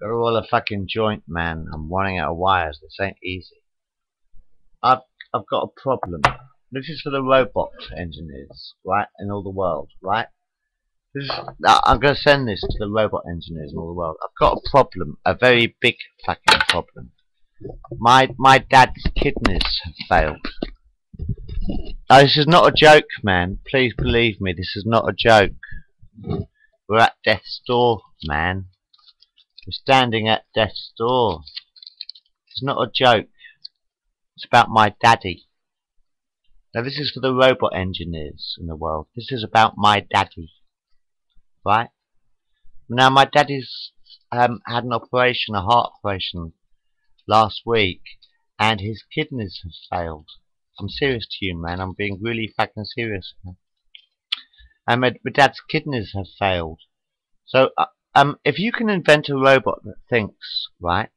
Got to roll a fucking joint, man. I'm running out of wires. This ain't easy. I've got a problem. This is for the robot engineers, right, in all the world, right? I'm going to send this to the robot engineers in all the world. I've got a problem, a very big fucking problem. My dad's kidneys have failed. Now, this is not a joke, man. Please believe me, this is not a joke. We're at death's door, man. We're standing at death's door. It's not a joke. It's about my daddy. Now, this is for the robot engineers in the world. This is about my daddy. Right? Now, my daddy's had an operation, a heart operation, last week, and his kidneys have failed. I'm serious to you, man. I'm being really fucking serious. And my dad's kidneys have failed. So, if you can invent a robot that thinks, right?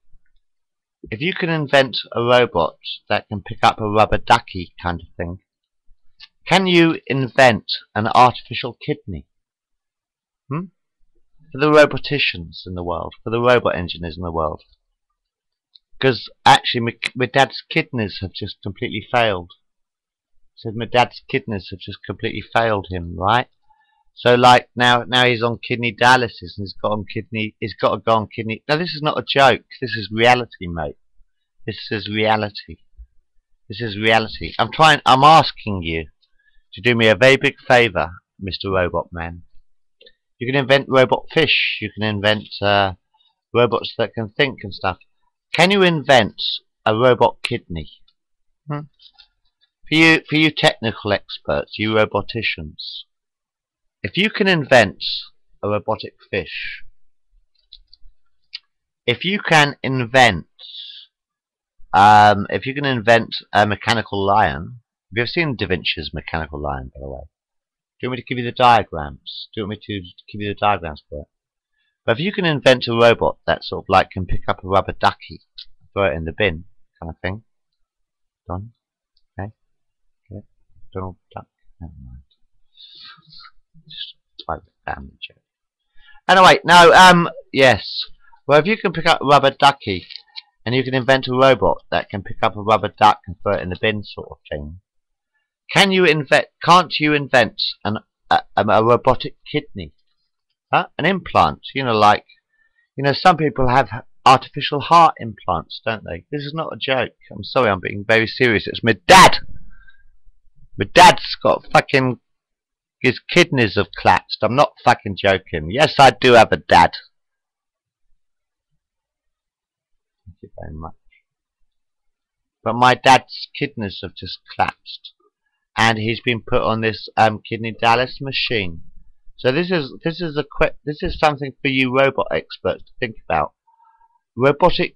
If you can invent a robot that can pick up a rubber ducky kind of thing, can you invent an artificial kidney? For the roboticians in the world, for the robot engineers in the world. Because actually my dad's kidneys have just completely failed. So my dad's kidneys have just completely failed him, right? So like now he's on kidney dialysis and he's got to go on kidney. Now this is not a joke, this is reality, mate. This is reality. This is reality. I'm asking you to do me a very big favour, Mr. Robot Man. You can invent robot fish, you can invent robots that can think and stuff. Can you invent a robot kidney? For you technical experts, you roboticians, if you can invent a robotic fish, if you can invent a mechanical lion, have you ever seen Da Vinci's Mechanical Lion, by the way? Do you want me to give you the diagrams? Do you want me to give you the diagrams for it? But if you can invent a robot that sort of like can pick up a rubber ducky, throw it in the bin, kind of thing. Done. Okay. Okay. Donald Duck. Never mind. Just type the family joke. Anyway, no. Yes. Well, if you can pick up a rubber ducky, and you can invent a robot that can pick up a rubber duck and throw it in the bin, sort of thing. Can't you invent a robotic kidney? An implant, some people have artificial heart implants, don't they? This is not a joke. I'm sorry, I'm being very serious. It's my dad. My dad's got fucking, his kidneys have collapsed. I'm not fucking joking. Yes, I do have a dad. Thank you very much. But my dad's kidneys have just collapsed. And he's been put on this kidney dialysis machine. So this is something for you robot experts to think about. Robotic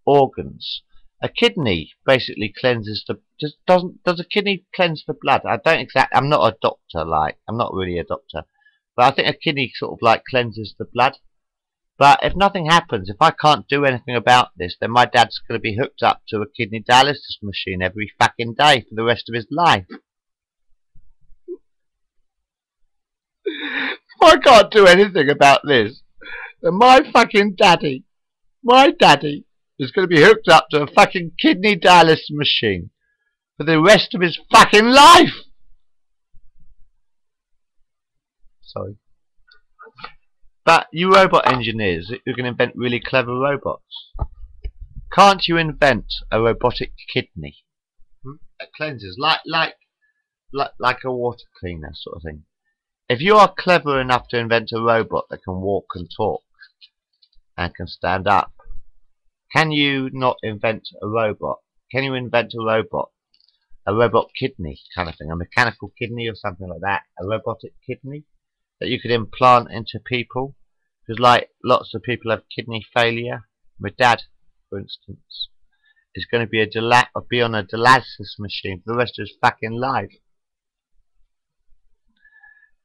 organs. A kidney basically cleanses the. Does a kidney cleanse the blood? I'm not a doctor. I'm not really a doctor, but I think a kidney sort of like cleanses the blood. But if nothing happens, if I can't do anything about this, then my dad's going to be hooked up to a kidney dialysis machine every fucking day for the rest of his life. If I can't do anything about this, then my daddy is going to be hooked up to a fucking kidney dialysis machine for the rest of his fucking life. Sorry. But you robot engineers who can invent really clever robots, can't you invent a robotic kidney that cleanses like a water cleaner sort of thing? If you are clever enough to invent a robot that can walk and talk and can stand up, can you not invent a robot? Can you invent a robot kidney kind of thing, a mechanical kidney or something like that, a robotic kidney that you could implant into people? Because like lots of people have kidney failure. My dad, for instance, is going to be on a dialysis machine for the rest of his fucking life.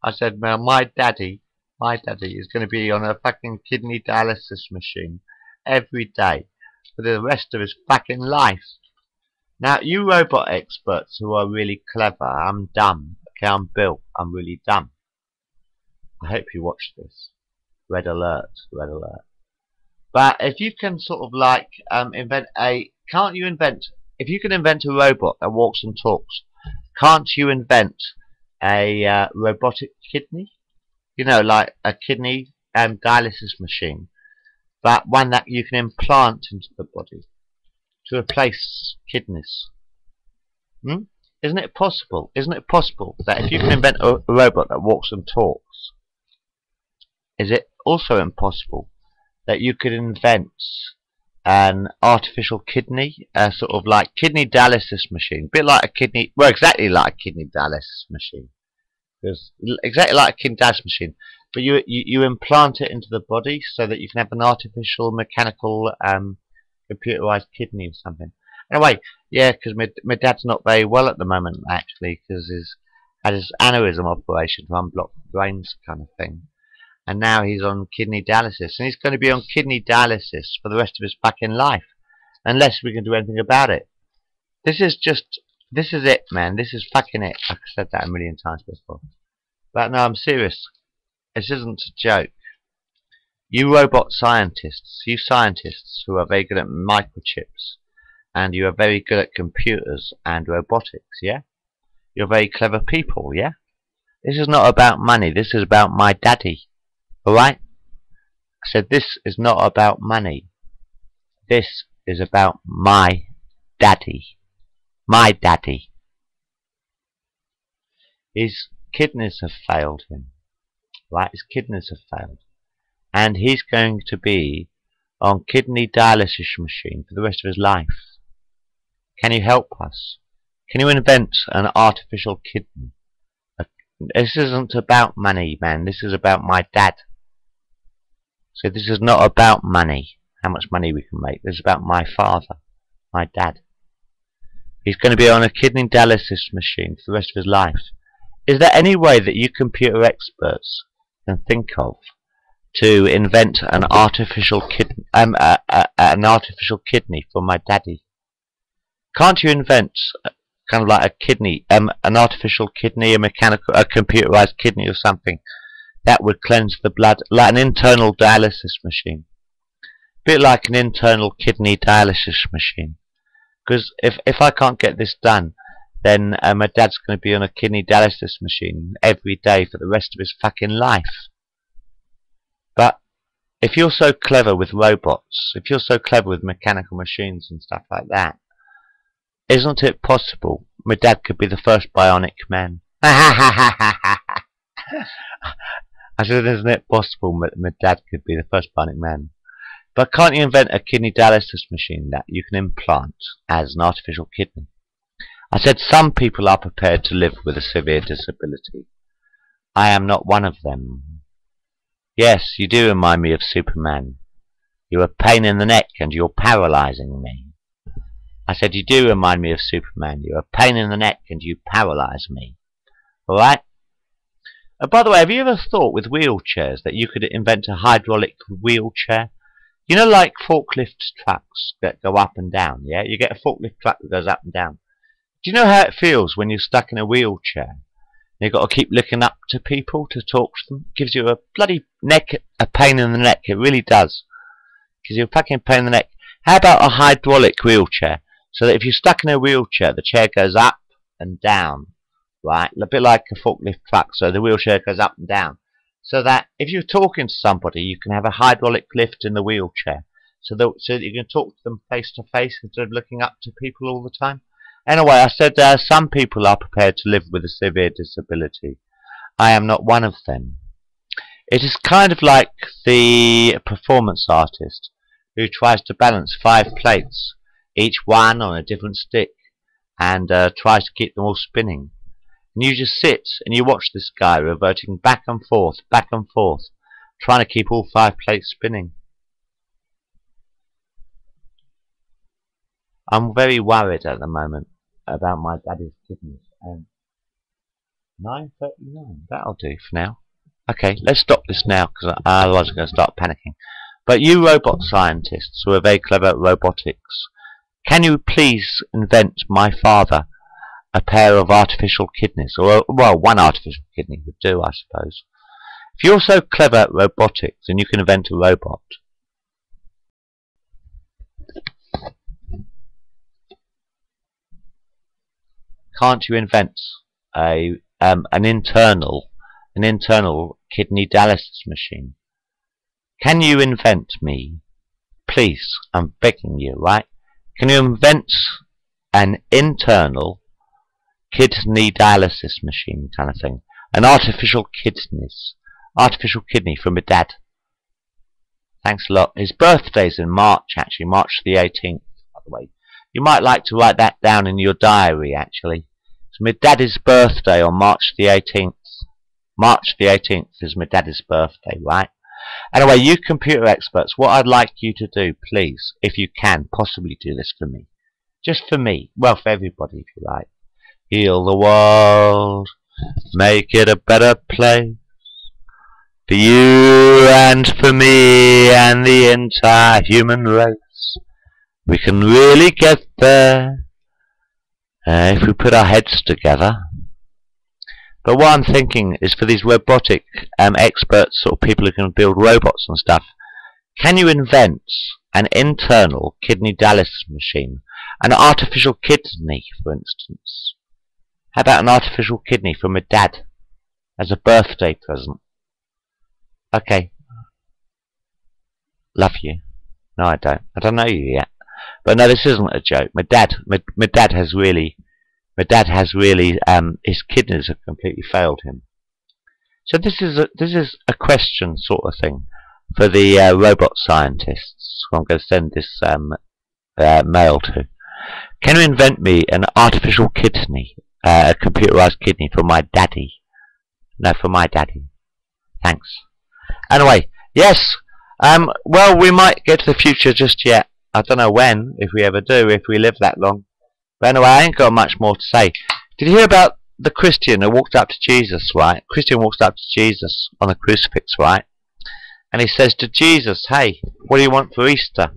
I said, well, my daddy is going to be on a fucking kidney dialysis machine every day for the rest of his fucking life. Now, you robot experts who are really clever, I'm dumb. Okay, I'm Bill. I'm really dumb. I hope you watch this. Red alert, red alert. But if you can sort of like invent a, can't you invent, if you can invent a robot that walks and talks, can't you invent a robotic kidney? You know, like a kidney dialysis machine, but one that you can implant into the body to replace kidneys. Hmm? Isn't it possible? Isn't it possible that if you can invent a robot that walks and talks, is it also impossible that you could invent an artificial kidney, a sort of like kidney dialysis machine, a bit like a kidney, well, exactly like a kidney dialysis machine, because exactly like a kidney dialysis machine, but you implant it into the body so that you can have an artificial mechanical computerized kidney or something. Anyway, yeah, because my dad's not very well at the moment actually, because he's had his aneurysm operation to unblock the brains kind of thing. And now he's on kidney dialysis, and he's going to be on kidney dialysis for the rest of his fucking life, unless we can do anything about it. This is it, man. This is fucking it. I've said that a million times before. But no, I'm serious. This isn't a joke. You robot scientists, you scientists who are very good at microchips, and you are very good at computers and robotics, yeah? You're very clever people, yeah? This is not about money. This is about my daddy. Alright? I said this is not about money. This is about my daddy. My daddy. His kidneys have failed him. Right? His kidneys have failed. And he's going to be on kidney dialysis machine for the rest of his life. Can you help us? Can you invent an artificial kidney? This isn't about money, man. This is about my dad. So this is not about money, how much money we can make. This is about my father, my dad. He's going to be on a kidney dialysis machine for the rest of his life. Is there any way that you computer experts can think of to invent an artificial kidney, for my daddy? Can't you invent kind of like a kidney, an artificial kidney, a computerized kidney or something that would cleanse the blood, like an internal dialysis machine, a bit like an internal kidney dialysis machine? Because if I can't get this done, then my dad's going to be on a kidney dialysis machine every day for the rest of his fucking life. But if you're so clever with robots, if you're so clever with mechanical machines and stuff like that, isn't it possible my dad could be the first bionic man? I said, isn't it possible my dad could be the first bionic man? But can't you invent a kidney dialysis machine that you can implant as an artificial kidney? I said, some people are prepared to live with a severe disability. I am not one of them. Yes, you do remind me of Superman. You're a pain in the neck and you're paralysing me. I said, you do remind me of Superman. You're a pain in the neck and you paralyse me. Alright? By the way, have you ever thought with wheelchairs that you could invent a hydraulic wheelchair? You know, like forklift trucks that go up and down, yeah? You get a forklift truck that goes up and down. Do you know how it feels when you're stuck in a wheelchair? You've got to keep looking up to people to talk to them. It gives you a bloody a pain in the neck. It really does. It gives you a fucking pain in the neck. How about a hydraulic wheelchair? So that if you're stuck in a wheelchair, the chair goes up and down. Right? A bit like a forklift truck. So the wheelchair goes up and down. So that if you're talking to somebody, you can have a hydraulic lift in the wheelchair. So that you can talk to them face to face instead of looking up to people all the time. Anyway, I said some people are prepared to live with a severe disability. I am not one of them. It is kind of like the performance artist who tries to balance 5 plates, each one on a different stick, and tries to keep them all spinning. And you just sit and you watch this guy reverting back and forth, trying to keep all 5 plates spinning. I'm very worried at the moment about my daddy's kidneys. 9:39, that'll do for now. Okay, let's stop this now, because otherwise I'm going to start panicking. But you robot scientists who are very clever at robotics, can you please invent my father a pair of artificial kidneys? Or, well, one artificial kidney would do, I suppose. If you're so clever at robotics, then you can invent a robot. can't you invent an internal kidney dialysis machine? Can you invent me, please? I'm begging you, right? Can you invent an internal kidney dialysis machine kind of thing? An artificial kidney from a dad. Thanks a lot. His birthday's in March, actually, March the 18th, by the way. You might like to write that down in your diary, actually. It's my daddy's birthday on March the 18th. March the 18th is my daddy's birthday, right? Anyway, you computer experts, what I'd like you to do, please, if you can, possibly do this for me. Just for me. Well, for everybody, if you like. Heal the world. Make it a better place. For you and for me and the entire human race. We can really get there if we put our heads together. But what I'm thinking is for these robotic experts or people who can build robots and stuff, can you invent an internal kidney dialysis machine? An artificial kidney, for instance. How about an artificial kidney from a dad as a birthday present? Okay. Love you. No, I don't. I don't know you yet. But no, this isn't a joke. My dad has really, his kidneys have completely failed him. So this is a question sort of thing for the robot scientists who I'm going to send this mail to. Can you invent me an artificial kidney, a computerized kidney for my daddy? No, for my daddy. Thanks. Anyway, yes. Well, we might get to the future just yet. I don't know when, if we ever do, if we live that long. But anyway, I ain't got much more to say. Did you hear about the Christian who walked up to Jesus, right? Christian walks up to Jesus on a crucifix, right? And he says to Jesus, hey, what do you want for Easter?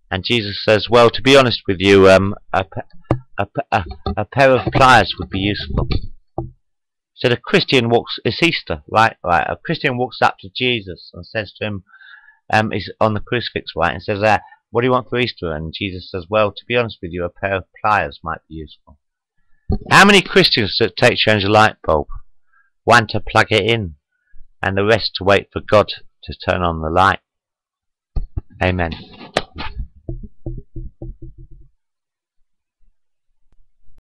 And Jesus says, well, to be honest with you, a pair of pliers would be useful. So the Christian walks, it's Easter, right? Right. A Christian walks up to Jesus and says to him, he's on the crucifix, right? And says, what do you want for Easter? And Jesus says, well, to be honest with you, a pair of pliers might be useful. How many Christians does it take to change a light bulb? One to plug it in, and the rest to wait for God to turn on the light. Amen.